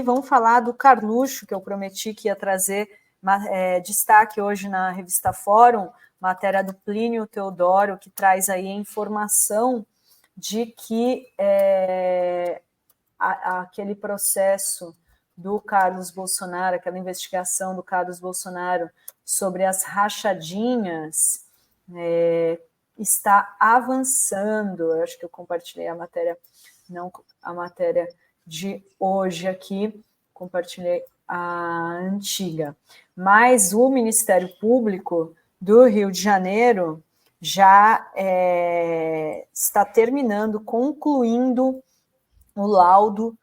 vamos falar do Carluxo, que eu prometi que ia trazer destaque hoje na revista Fórum, matéria do Plínio Teodoro, que traz aí a informação de que aquele processo do Carlos Bolsonaro, aquela investigação do Carlos Bolsonaro sobre as rachadinhas, está avançando. Eu acho que eu compartilhei a matéria, não a matéria de hoje aqui, compartilhei a antiga. Mas o Ministério Público do Rio de Janeiro já está concluindo o laudo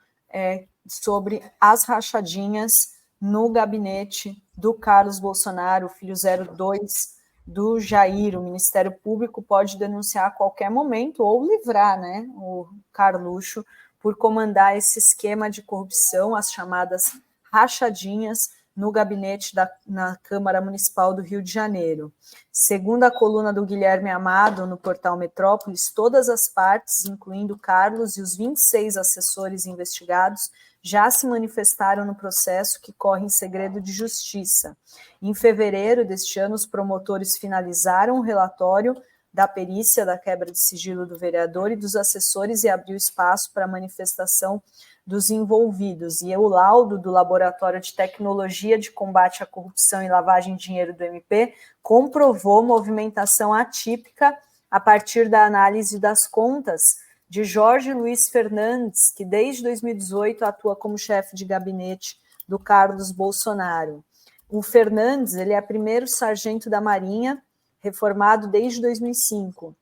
sobre as rachadinhas no gabinete do Carlos Bolsonaro, filho 02 do Jair. O Ministério Público pode denunciar a qualquer momento ou livrar, né, o Carluxo por comandar esse esquema de corrupção, as chamadas rachadinhas, no gabinete na Câmara Municipal do Rio de Janeiro. Segundo a coluna do Guilherme Amado, no portal Metrópolis, todas as partes, incluindo Carlos e os 26 assessores investigados, já se manifestaram no processo que corre em segredo de justiça. Em fevereiro deste ano, os promotores finalizaram o relatório da perícia da quebra de sigilo do vereador e dos assessores e abriu espaço para a manifestação dos envolvidos. E o laudo do Laboratório de Tecnologia de Combate à Corrupção e Lavagem de Dinheiro do MP comprovou movimentação atípica a partir da análise das contas de Jorge Luiz Fernandes, que desde 2018 atua como chefe de gabinete do Carlos Bolsonaro. O Fernandes, ele é primeiro sargento da Marinha, reformado desde 2005.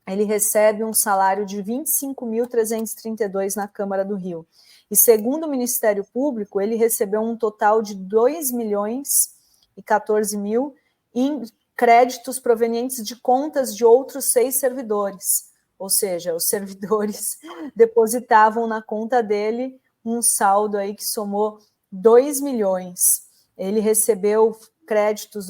Ele recebe um salário de R$ 25.332 na Câmara do Rio. E segundo o Ministério Público, ele recebeu um total de R$ 2.014.000 em créditos provenientes de contas de outros 6 servidores. Ou seja, os servidores depositavam na conta dele um saldo aí que somou 2 milhões. Ele recebeu créditos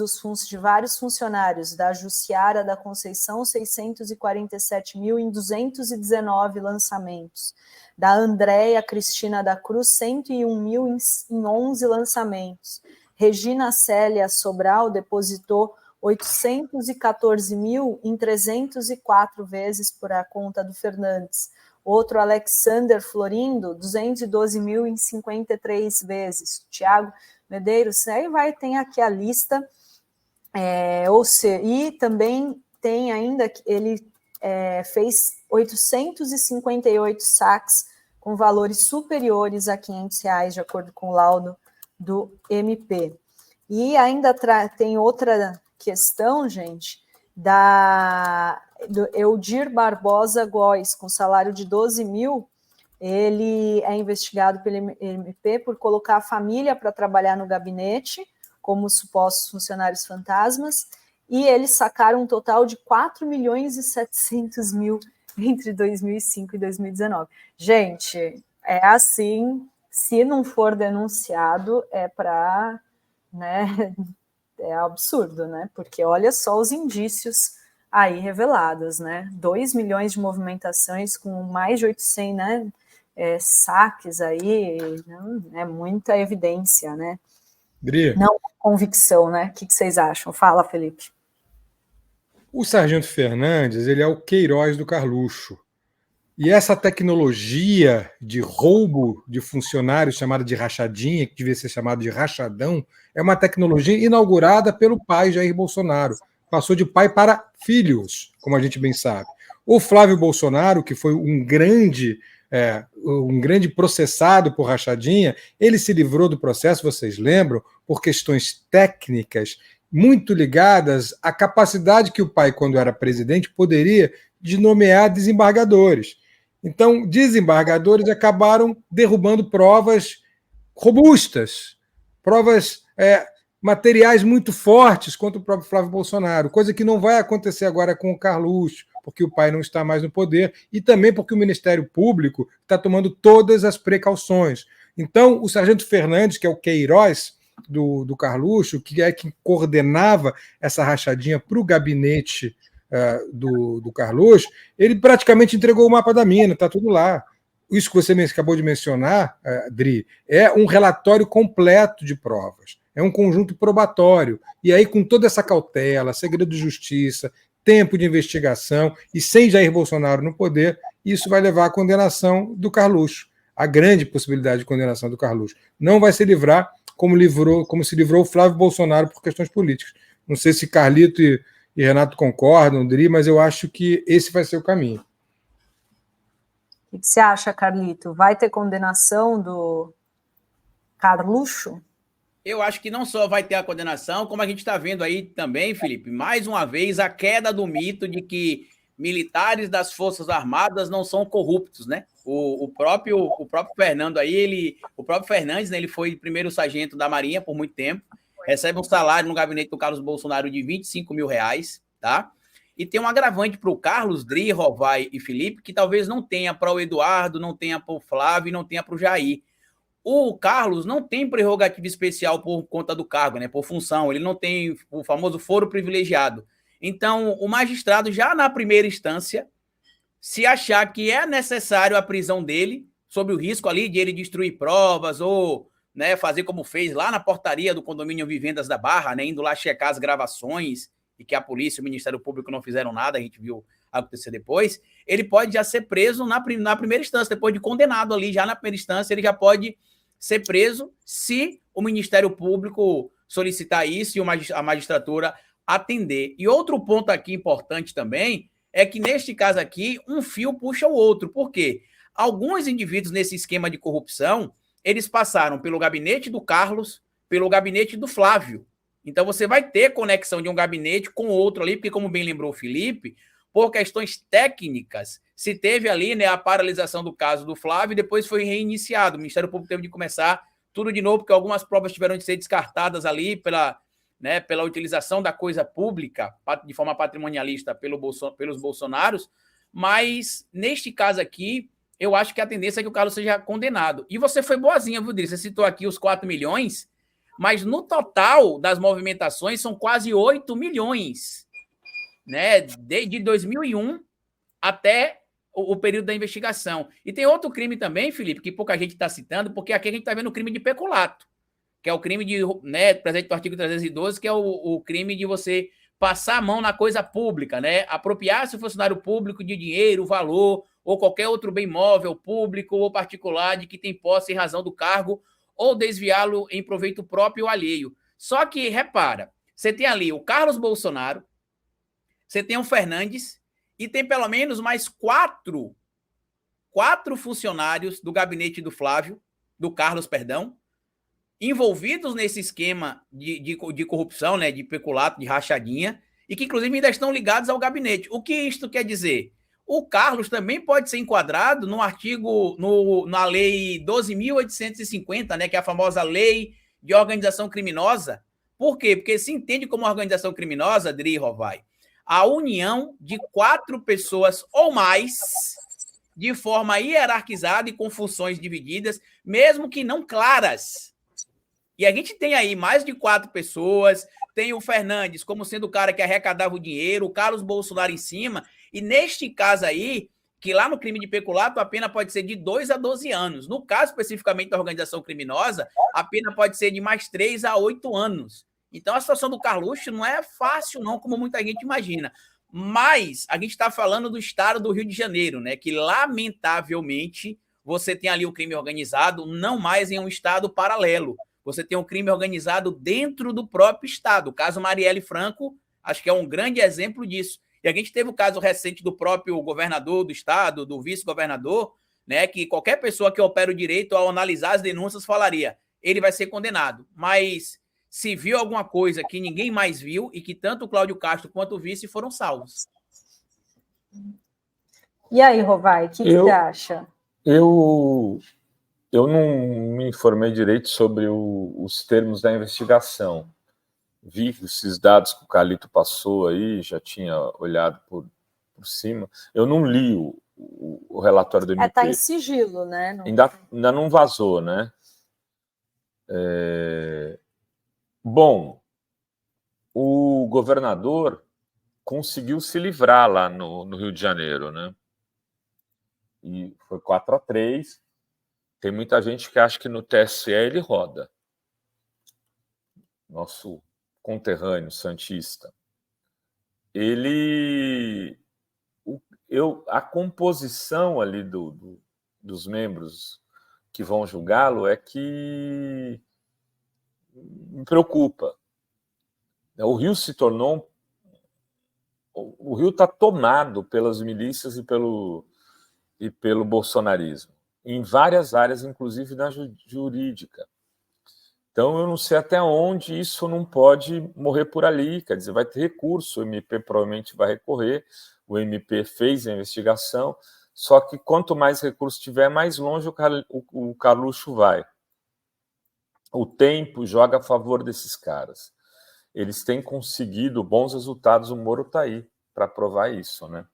de vários funcionários, da Jussiara da Conceição, 647 mil em 219 lançamentos, da Andréia Cristina da Cruz, 101 mil em 11 lançamentos, Regina Célia Sobral depositou 814 mil em 304 vezes por a conta do Fernandes, outro Alexander Florindo, 212 mil em 53 vezes, Tiago Medeiros, aí tem aqui a lista, e também tem ainda, ele fez 858 saques com valores superiores a R$ 500, de acordo com o laudo do MP. E ainda tem outra questão, gente, do Eudir Barbosa Góes, com salário de 12 mil, ele é investigado pelo MP por colocar a família para trabalhar no gabinete, como supostos funcionários fantasmas, e eles sacaram um total de 4.700.000 entre 2005 e 2019. Gente, é assim, se não for denunciado, né, é absurdo, né? Porque olha só os indícios aí revelados, né? 2 milhões de movimentações com mais de 800, né? Saques aí, é muita evidência, né? Dri. Não convicção, né? O que vocês acham? Fala, Felipe. O Sargento Fernandes, ele é o Queiroz do Carluxo. E essa tecnologia de roubo de funcionários, chamada de rachadinha, que devia ser chamada de rachadão, é uma tecnologia inaugurada pelo pai Jair Bolsonaro. Passou de pai para filhos, como a gente bem sabe. O Flávio Bolsonaro, que foi um grande processado por rachadinha, ele se livrou do processo, vocês lembram, por questões técnicas muito ligadas à capacidade que o pai, quando era presidente, poderia de nomear desembargadores. Então, desembargadores acabaram derrubando provas robustas, provas materiais muito fortes contra o próprio Flávio Bolsonaro, coisa que não vai acontecer agora com o Carluxo, porque o pai não está mais no poder, e também porque o Ministério Público está tomando todas as precauções. Então, o Sargento Fernandes, que é o Queiroz do Carluxo, que é quem coordenava essa rachadinha para o gabinete do Carluxo, ele praticamente entregou o mapa da mina, está tudo lá. isso que você acabou de mencionar, Dri, é um relatório completo de provas, é um conjunto probatório. E aí, com toda essa cautela, segredo de justiça, tempo de investigação, e sem Jair Bolsonaro no poder, isso vai levar à condenação do Carluxo, a grande possibilidade de condenação do Carluxo. Não vai se livrar como se livrou o Flávio Bolsonaro por questões políticas. Não sei se Carlito e Renato concordam, Dri, mas eu acho que esse vai ser o caminho. O que você acha, Carlito? Vai ter condenação do Carluxo? Eu acho que não só vai ter a condenação, como a gente está vendo aí também, Felipe, mais uma vez a queda do mito de que militares das Forças Armadas não são corruptos, né? O próprio Fernando aí, o próprio Fernandes, né, ele foi primeiro sargento da Marinha por muito tempo, recebe um salário no gabinete do Carlos Bolsonaro de R$25 mil, tá? E tem um agravante para o Carlos, Dri, Rovai e Felipe, que talvez não tenha para o Eduardo, não tenha para o Flávio e não tenha para o Jair. O Carlos não tem prerrogativa especial por conta do cargo, né, por função, ele não tem o famoso foro privilegiado. Então, o magistrado, já na primeira instância, se achar que é necessário a prisão dele, sob o risco ali de ele destruir provas ou, né, fazer como fez lá na portaria do condomínio Vivendas da Barra, né, indo lá checar as gravações e que a polícia e o Ministério Público não fizeram nada, a gente viu acontecer depois, ele pode já ser preso na primeira instância, depois de condenado ali, já na primeira instância, ele já pode ser preso se o Ministério Público solicitar isso e a magistratura atender. E outro ponto aqui importante também é que, neste caso aqui, um fio puxa o outro. Por quê? Alguns indivíduos nesse esquema de corrupção, eles passaram pelo gabinete do Carlos, pelo gabinete do Flávio. Então, você vai ter conexão de um gabinete com outro ali, porque, como bem lembrou o Felipe, por questões técnicas, se teve ali, né, a paralisação do caso do Flávio e depois foi reiniciado. O Ministério Público teve de começar tudo de novo, porque algumas provas tiveram de ser descartadas ali pela utilização da coisa pública de forma patrimonialista pelos bolsonaros, mas neste caso aqui, eu acho que a tendência é que o Carlos seja condenado. E você foi boazinha, viu, Dri? Você citou aqui os 4 milhões, mas no total das movimentações são quase 8 milhões, né? De 2001 até o período da investigação. E tem outro crime também, Felipe, que pouca gente está citando, porque aqui a gente está vendo o crime de peculato, que é o crime de, né, presente do artigo 312, que é o crime de você passar a mão na coisa pública, né? Apropriar-se o funcionário público de dinheiro, valor, ou qualquer outro bem móvel, público ou particular, de que tem posse em razão do cargo, ou desviá-lo em proveito próprio ou alheio. Só que, repara, você tem ali o Carlos Bolsonaro, você tem o Fernandes, e tem pelo menos mais quatro funcionários do gabinete do Carlos, envolvidos nesse esquema de corrupção, né, de peculato, de rachadinha, e que, inclusive, ainda estão ligados ao gabinete. O que isto quer dizer? O Carlos também pode ser enquadrado no artigo, na Lei 12.850, né, que é a famosa Lei de Organização Criminosa. Por quê? Porque se entende como organização criminosa, Dri Rovai, a união de 4 pessoas ou mais, de forma hierarquizada e com funções divididas, mesmo que não claras. E a gente tem aí mais de 4 pessoas, tem o Fernandes como sendo o cara que arrecadava o dinheiro, o Carlos Bolsonaro em cima, e neste caso aí, que lá no crime de peculato a pena pode ser de 2 a 12 anos. No caso especificamente da organização criminosa, a pena pode ser de mais 3 a 8 anos. Então a situação do Carluxo não é fácil não, como muita gente imagina. Mas a gente está falando do estado do Rio de Janeiro, né? Que lamentavelmente você tem ali o crime organizado não mais em um estado paralelo. Você tem um crime organizado dentro do próprio estado. O caso Marielle Franco, acho que é um grande exemplo disso. E a gente teve o caso recente do próprio governador do estado, do vice-governador, né? Que qualquer pessoa que opera o direito, ao analisar as denúncias, falaria, ele vai ser condenado. Mas se viu alguma coisa que ninguém mais viu e que tanto o Cláudio Castro quanto o vice foram salvos. E aí, Rovai, o que você acha? Eu não me informei direito sobre os termos da investigação. Vi esses dados que o Carlito passou aí, já tinha olhado por cima. Eu não li o relatório do MP. Está em sigilo, né? Ainda não vazou, né? Bom, o governador conseguiu se livrar lá no Rio de Janeiro, né? e foi 4-3. Tem muita gente que acha que no TSE ele roda. Nosso conterrâneo santista. A composição ali dos membros que vão julgá-lo é que me preocupa. O Rio se tornou... O Rio está tomado pelas milícias e pelo bolsonarismo, em várias áreas, inclusive na jurídica. Então, eu não sei até onde isso não pode morrer por ali. Quer dizer, vai ter recurso, o MP provavelmente vai recorrer, o MP fez a investigação, só que quanto mais recurso tiver, mais longe o Carluxo vai. O tempo joga a favor desses caras. Eles têm conseguido bons resultados, o Moro está aí para provar isso, né?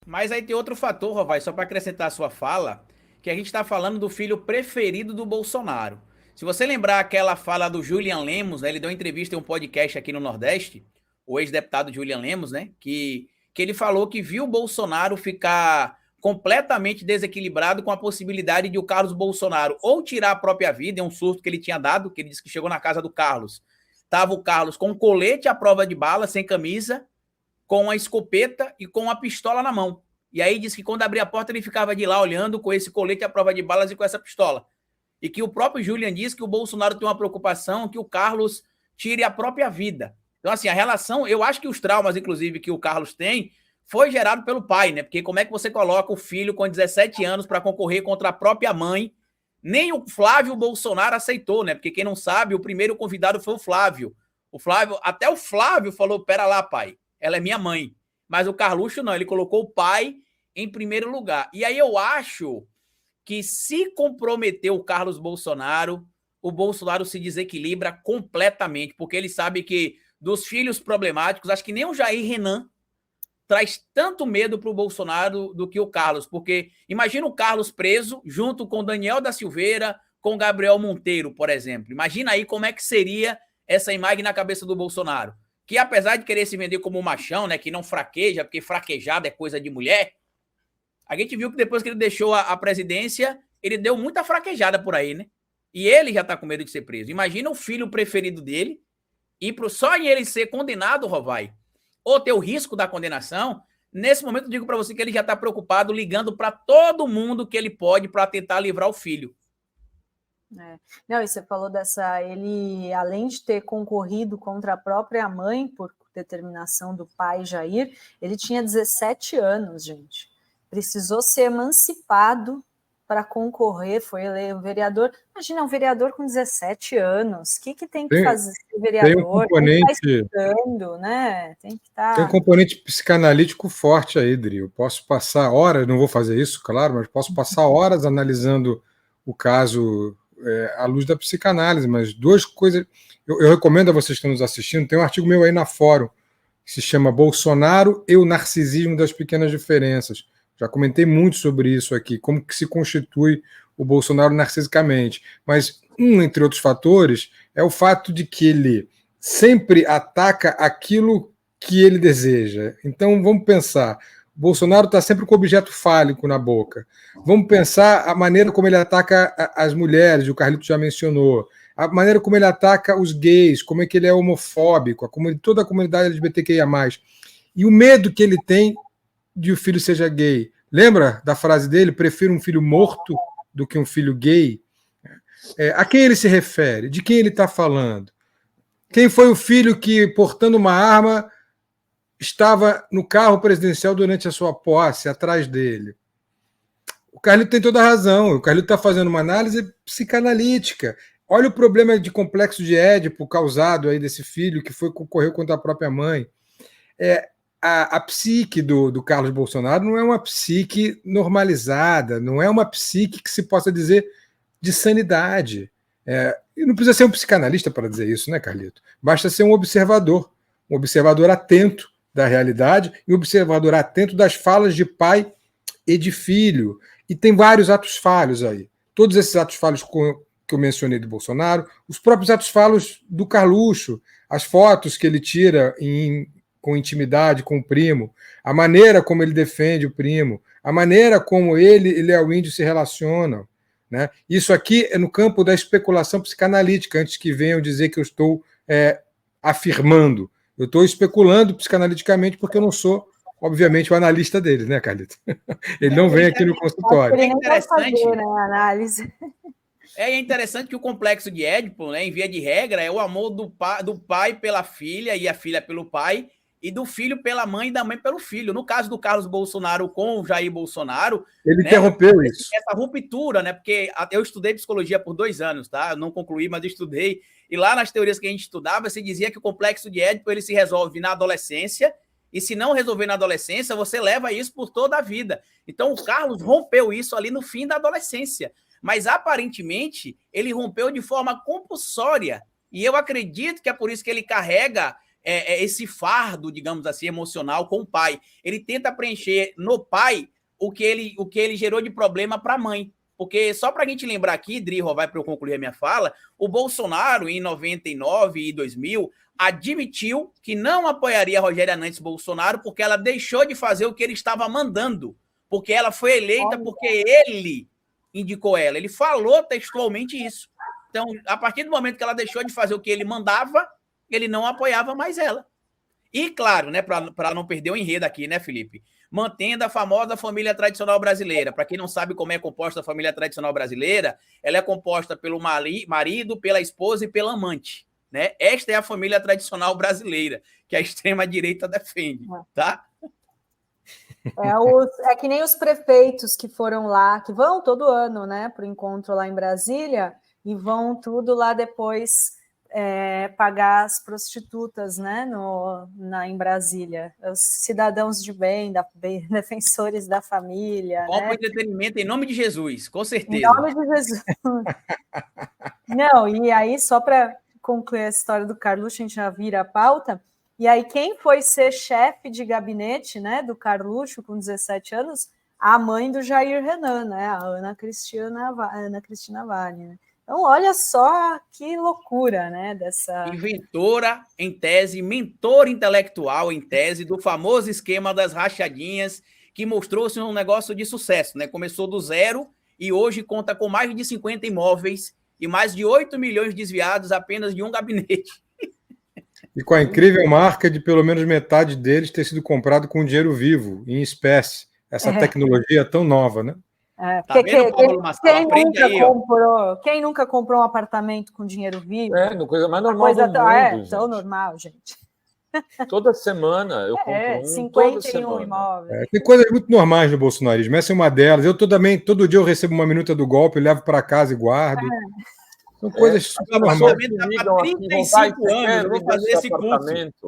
Mas aí tem outro fator, Rovai, só para acrescentar a sua fala, que a gente está falando do filho preferido do Bolsonaro. Se você lembrar aquela fala do Julian Lemos, né, ele deu uma entrevista em um podcast aqui no Nordeste, o ex-deputado Julian Lemos, né, que ele falou que viu o Bolsonaro ficar completamente desequilibrado com a possibilidade de o Carlos Bolsonaro ou tirar a própria vida, é um surto que ele tinha dado, que ele disse que chegou na casa do Carlos. Estava o Carlos com um colete à prova de bala, sem camisa, com a escopeta e com a pistola na mão. E aí disse que quando abria a porta ele ficava de lá olhando com esse colete à prova de balas e com essa pistola. E que o próprio Julian disse que o Bolsonaro tem uma preocupação que o Carlos tire a própria vida. Então, assim, a relação, eu acho que os traumas, inclusive, que o Carlos tem, foi gerado pelo pai, né? Porque como é que você coloca o filho com 17 anos para concorrer contra a própria mãe? Nem o Flávio Bolsonaro aceitou, né? Porque quem não sabe, o primeiro convidado foi o Flávio. Até o Flávio falou, pera lá, pai, ela é minha mãe. Mas o Carluxo não, ele colocou o pai em primeiro lugar. E aí eu acho que se comprometer o Carlos Bolsonaro, o Bolsonaro se desequilibra completamente, porque ele sabe que dos filhos problemáticos, acho que nem o Jair Renan traz tanto medo para o Bolsonaro do que o Carlos, porque imagina o Carlos preso junto com Daniel da Silveira, com Gabriel Monteiro, por exemplo. Imagina aí como é que seria essa imagem na cabeça do Bolsonaro, que apesar de querer se vender como um machão, né, que não fraqueja, porque fraquejada é coisa de mulher, a gente viu que depois que ele deixou a presidência, ele deu muita fraquejada por aí, né? E ele já tá com medo de ser preso. Imagina o filho preferido dele, e só em ele ser condenado, Rovai, ou ter o risco da condenação, nesse momento eu digo para você que ele já está preocupado, ligando para todo mundo que ele pode para tentar livrar o filho. Não, e você falou ele, além de ter concorrido contra a própria mãe, por determinação do pai Jair, ele tinha 17 anos, gente. Precisou ser emancipado para concorrer, foi eleito vereador. Imagina, um vereador com 17 anos, o que tem que fazer esse vereador? Tem um componente, tem que estar estudando, né? Tem um componente psicanalítico forte aí, Dri. Eu posso passar horas, não vou fazer isso, claro, mas posso passar horas analisando o caso à luz da psicanálise, mas duas coisas... Eu recomendo a vocês que estão nos assistindo, tem um artigo meu aí na Fórum, que se chama Bolsonaro e o Narcisismo das Pequenas Diferenças. Já comentei muito sobre isso aqui, como que se constitui o Bolsonaro narcisicamente. Mas entre outros fatores, é o fato de que ele sempre ataca aquilo que ele deseja. Então, vamos pensar, o Bolsonaro está sempre com objeto fálico na boca. Vamos pensar a maneira como ele ataca as mulheres, o Carlito já mencionou, a maneira como ele ataca os gays, como é que ele é homofóbico, toda a comunidade LGBTQIA+. E o medo que ele tem de o filho seja gay. Lembra da frase dele? Prefiro um filho morto do que um filho gay. A quem ele se refere? De quem ele está falando? Quem foi o filho que, portando uma arma, estava no carro presidencial durante a sua posse, atrás dele? O Carlito tem toda a razão. O Carlito está fazendo uma análise psicanalítica. Olha o problema de complexo de Édipo causado aí desse filho que concorreu contra a própria mãe. A psique do Carlos Bolsonaro não é uma psique normalizada, não é uma psique que se possa dizer de sanidade. E não precisa ser um psicanalista para dizer isso, né, Carlito? Basta ser um observador atento da realidade e um observador atento das falas de pai e de filho. E tem vários atos falhos aí. Todos esses atos falhos que eu mencionei do Bolsonaro, os próprios atos falhos do Carluxo, as fotos que ele tira em com intimidade com o primo, a maneira como ele defende o primo, a maneira como ele e Léo Índio se relacionam. Né? Isso aqui é no campo da especulação psicanalítica, antes que venham dizer que eu estou afirmando. Eu estou especulando psicanaliticamente porque eu não sou, obviamente, o analista dele, né, Carlito? Ele não vem aqui no consultório. É interessante, né, a análise. É interessante que o complexo de Édipo, né, em via de regra, é o amor do pai pela filha e a filha pelo pai, e do filho pela mãe e da mãe pelo filho. No caso do Carlos Bolsonaro com o Jair Bolsonaro... Ele interrompeu isso. Essa ruptura, né? Porque eu estudei psicologia por 2 anos, tá? Eu não concluí, mas estudei. E lá nas teorias que a gente estudava, se dizia que o complexo de Édipo ele se resolve na adolescência, e se não resolver na adolescência, você leva isso por toda a vida. Então, o Carlos rompeu isso ali no fim da adolescência. Mas, aparentemente, ele rompeu de forma compulsória. E eu acredito que é por isso que ele carrega esse fardo, digamos assim, emocional com o pai. Ele tenta preencher no pai o que ele gerou de problema para a mãe. Porque, só para a gente lembrar aqui, Driho, vai para eu concluir a minha fala, o Bolsonaro, em 99 e 2000, admitiu que não apoiaria a Rogéria Nantes Bolsonaro porque ela deixou de fazer o que ele estava mandando. Porque ela foi eleita porque ele indicou ela. Ele falou textualmente isso. Então, a partir do momento que ela deixou de fazer o que ele mandava, ele não apoiava mais ela. E, claro, né, para não perder o enredo aqui, né, Felipe? Mantendo a famosa família tradicional brasileira. Para quem não sabe como é composta a família tradicional brasileira, ela é composta pelo marido, pela esposa e pela amante. Né? Esta é a família tradicional brasileira, que a extrema-direita defende. Tá? É que nem os prefeitos que foram lá, que vão todo ano, né, para o encontro lá em Brasília, e vão tudo lá depois pagar as prostitutas, né, em Brasília, os cidadãos de bem, defensores da família. Bom, né? entretenimento em nome de Jesus, com certeza. Em nome de Jesus. Não, e aí, só para concluir a história do Carluxo, a gente já vira a pauta. E aí, quem foi ser chefe de gabinete, né, do Carluxo com 17 anos? A mãe do Jair Renan, né, a Ana Cristina Vale. Né? Então, olha só que loucura, né, dessa... Inventora, em tese, mentora intelectual, em tese, do famoso esquema das rachadinhas, que mostrou-se um negócio de sucesso, né? Começou do zero e hoje conta com mais de 50 imóveis e mais de 8 milhões desviados apenas de um gabinete. E com a incrível marca de pelo menos metade deles ter sido comprado com dinheiro vivo, em espécie. Essa tecnologia tão nova, né? Tá vendo, Paulo Marcelo? Quem nunca comprou um apartamento com dinheiro vivo? Coisa mais normal do mundo, tão normal, gente. Toda semana eu compro 51 imóveis. Tem coisas muito normais no bolsonarismo. Essa é uma delas. Eu também, todo dia eu recebo uma minuta do golpe, levo para casa e guardo. São coisas super normais. Há 35 anos, eu vou fazer esse curso.